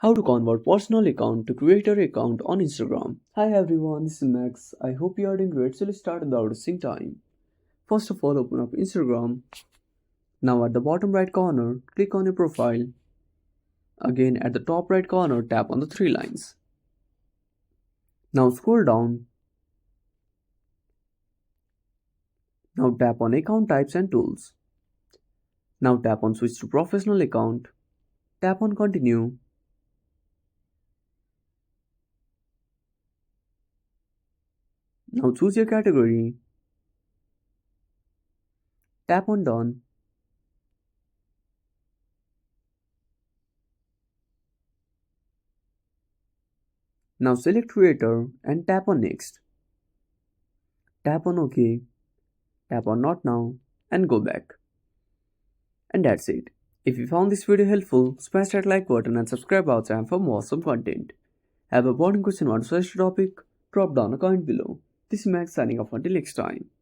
How to convert personal account to creator account on Instagram. Hi everyone, this is Max. I hope you are doing great. So let's start without wasting time. First of all, open up Instagram. Now at the bottom right corner, click on your profile. Again at the top right corner, tap on the three lines. Now scroll down. Now tap on account types and tools. Now tap on switch to professional account. Tap on continue. Now choose your category. Tap on done. Now select creator and tap on next. Tap on OK. Tap on not now and go back. And that's it. If you found this video helpful, smash that like button and subscribe our channel for more awesome content. Have a burning question on such topic? Drop down a comment below. This is Max signing off until next time.